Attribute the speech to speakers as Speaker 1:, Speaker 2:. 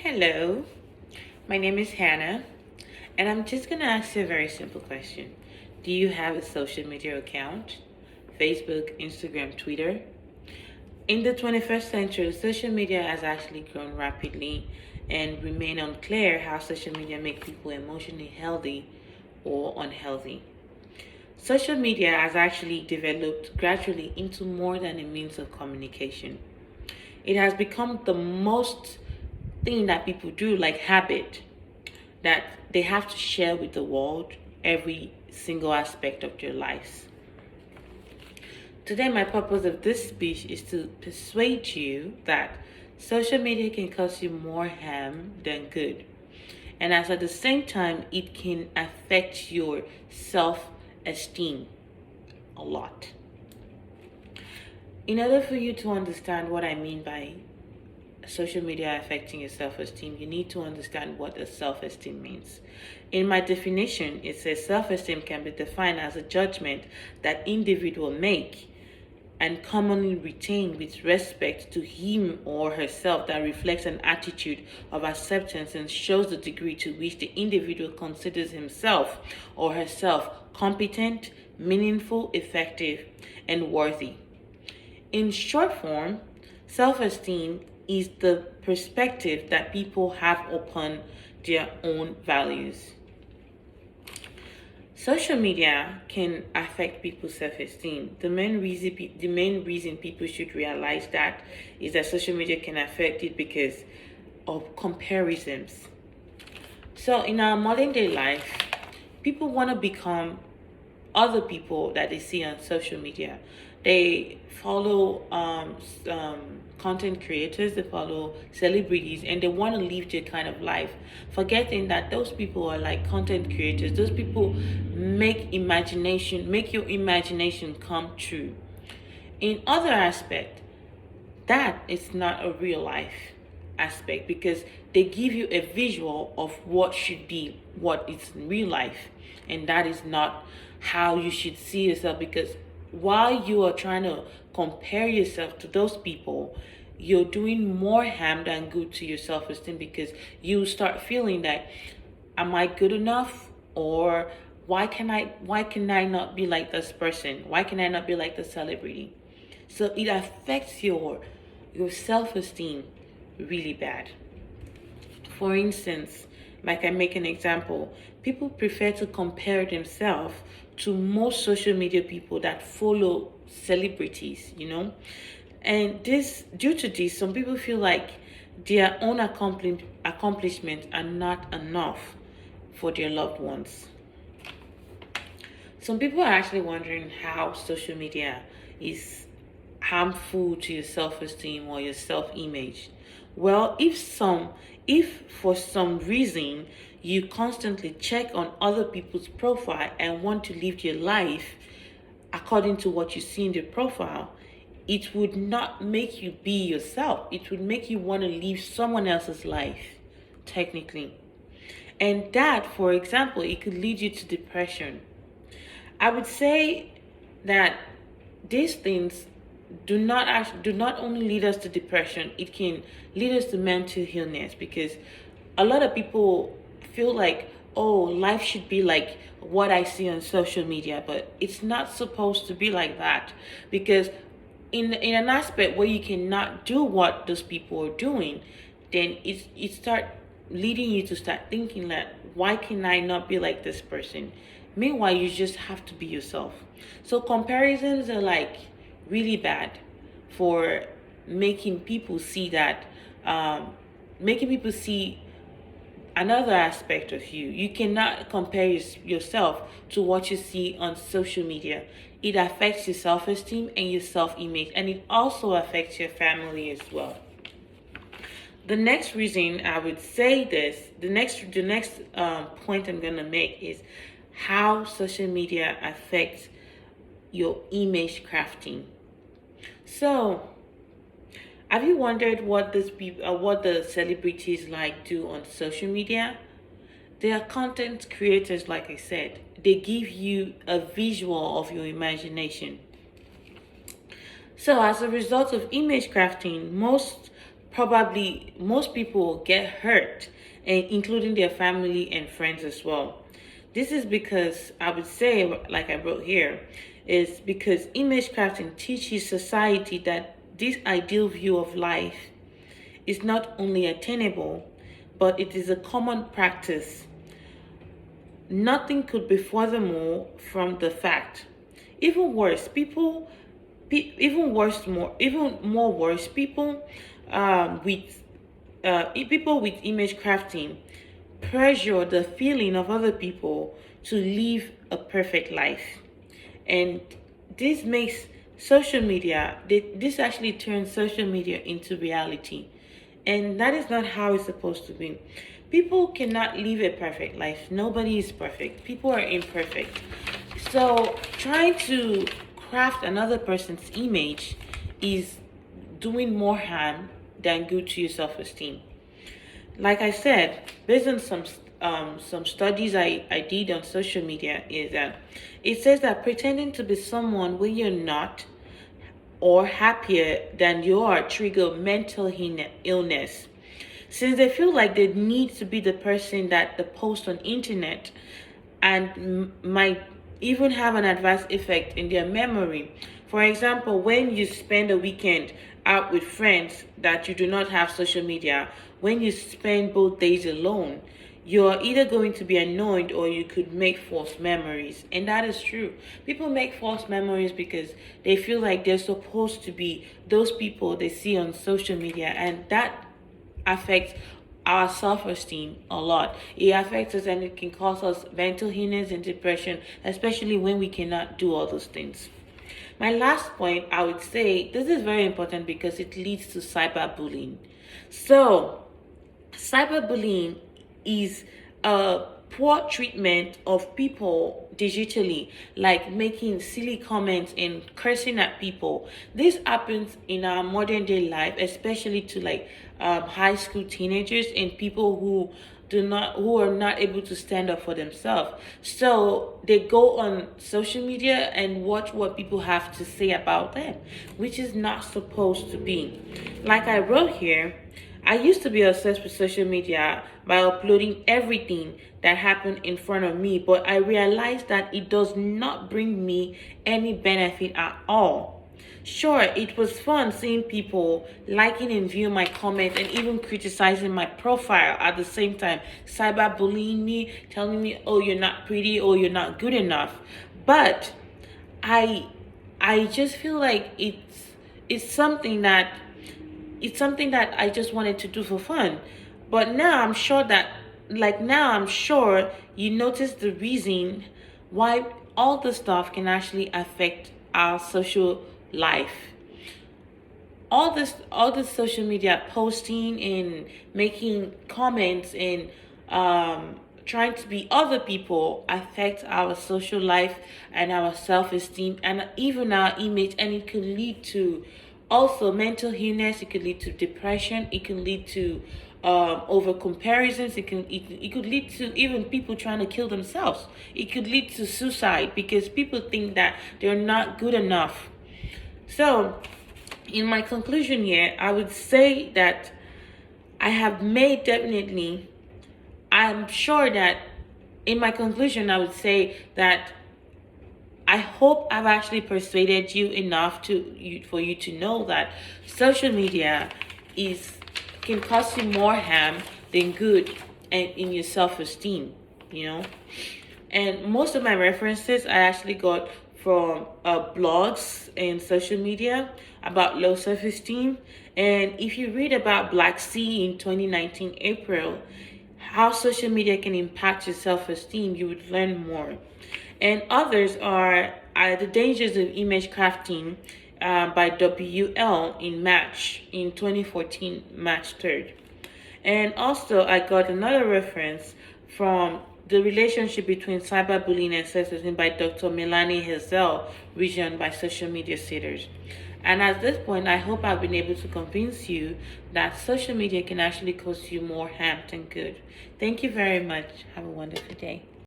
Speaker 1: Hello, my name is Hannah, and I'm just gonna ask you a very simple question. Do you have a social media account? Facebook, Instagram, Twitter? In the 21st century, social media has actually grown rapidly and remain unclear how social media make people emotionally healthy or unhealthy. Social media has actually developed gradually into more than a means of communication. It has become the most thing that people do, like habit, that they have to share with the world every single aspect of their lives. Today, my purpose of this speech is to persuade you that social media can cause you more harm than good. And as at the same time, it can affect your self esteem a lot. In order for you to understand what I mean by social media affecting your self-esteem, you need to understand what a self-esteem means. In my definition, it says self-esteem can be defined as a judgment that individual make and commonly retain with respect to him or herself that reflects an attitude of acceptance and shows the degree to which the individual considers himself or herself competent, meaningful, effective, and worthy. In short form, self esteem is the perspective that people have upon their own values. Social media can affect people's self-esteem. The main reason people should realize that is that social media can affect it because of comparisons. So in our modern day life, people want to become other people that they see on social media. They follow content creators, they follow celebrities, and they want to live their kind of life, forgetting that those people are like content creators. Those people make your imagination come true. In other aspect, that is not a real life aspect because they give you a visual of what should be what is in real life, and that is not how you should see yourself. Because while you are trying to compare yourself to those people, you're doing more harm than good to your self-esteem, because you start feeling that, am I good enough? Or why can I not be like this person? Why can I not be like the celebrity? So it affects your self-esteem really bad. For instance, like I make an example, people prefer to compare themselves to most social media people that follow celebrities. And this, due to this, some people feel like their own accomplishments are not enough for their loved ones. Some people are actually wondering how social media is harmful to your self-esteem or your self-image. Well, if for some reason you constantly check on other people's profile and want to live your life according to what you see in the profile, it would not make you be yourself. It would make you want to live someone else's life, technically. And that, for example, it could lead you to depression. I would say that these things do not only lead us to depression, it can lead us to mental illness, because a lot of people feel like, oh, life should be like what I see on social media, but it's not supposed to be like that. Because in an aspect where you cannot do what those people are doing, then it start leading you to start thinking that, why can I not be like this person? Meanwhile, you just have to be yourself. So comparisons are like really bad for making people see that, making people see another aspect of you. You cannot compare yourself to what you see on social media. It affects your self-esteem and your self-image, and it also affects your family as well. The next reason I would say this, the next point I'm gonna make is how social media affects your image crafting. So, have you wondered what the celebrities like do on social media? They are content creators, like I said. They give you a visual of your imagination. So, as a result of image crafting, most probably most people get hurt, and including their family and friends as well. This is because I would say, like I wrote here, is because image crafting teaches society that this ideal view of life is not only attainable, but it is a common practice. Nothing could be furthermore from the fact. Even worse, even more worse, people with image crafting pressure the feeling of other people to live a perfect life, and this makes social media. This actually turns social media into reality, and that is not how it's supposed to be. People cannot live a perfect life. Nobody is perfect. People are imperfect. So trying to craft another person's image is doing more harm than good to your self-esteem. Like I said, based on some studies I did on social media, is that it says that pretending to be someone when you're not, or happier than you are, trigger mental illness, since they feel like they need to be the person that the post on internet, and might even have an adverse effect in their memory. For example, when you spend a weekend out with friends that you do not have social media, when you spend both days alone, you're either going to be annoyed or you could make false memories. And that is true. People make false memories because they feel like they're supposed to be those people they see on social media, and that affects our self-esteem a lot. It affects us, and it can cause us mental illness and depression, especially when we cannot do all those things. My last point, I would say this is very important because it leads to cyberbullying. So cyberbullying is a poor treatment of people digitally, like making silly comments and cursing at people. This happens in our modern day life, especially to like high school teenagers and people who are not able to stand up for themselves. So they go on social media and watch what people have to say about them, which is not supposed to be. Like I wrote here, I used to be obsessed with social media by uploading everything that happened in front of me, but I realized that it does not bring me any benefit at all. Sure, it was fun seeing people liking and viewing my comments and even criticizing my profile at the same time, cyberbullying me, telling me, "Oh, you're not pretty, or you're not good enough." But I I just feel like it's something that it's something that I just wanted to do for fun. But now I'm sure you notice the reason why all the stuff can actually affect our social life. All this social media posting and making comments and trying to be other people affect our social life and our self-esteem and even our image, and it could lead to also mental illness. It could lead to depression. It can lead to over comparisons. It could lead to even people trying to kill themselves. It could lead to suicide because people think that they're not good enough. So in my conclusion here, I would say that I have made definitely, I'm sure that in my conclusion, I would say that I hope I've actually persuaded you enough for you to know that social media is can cause you more harm than good and in your self-esteem, you know. And most of my references I actually got from blogs and social media about low self-esteem. And if you read about Black Sea in 2019 April, how social media can impact your self-esteem, you would learn more. And others are The Dangers of Image Crafting by WL in 2014, March 3rd. And also, I got another reference from The Relationship Between Cyberbullying and Sexism by Dr. Melanie Hazel, written by Social Media Sitters. And at this point, I hope I've been able to convince you that social media can actually cause you more harm than good. Thank you very much. Have a wonderful day.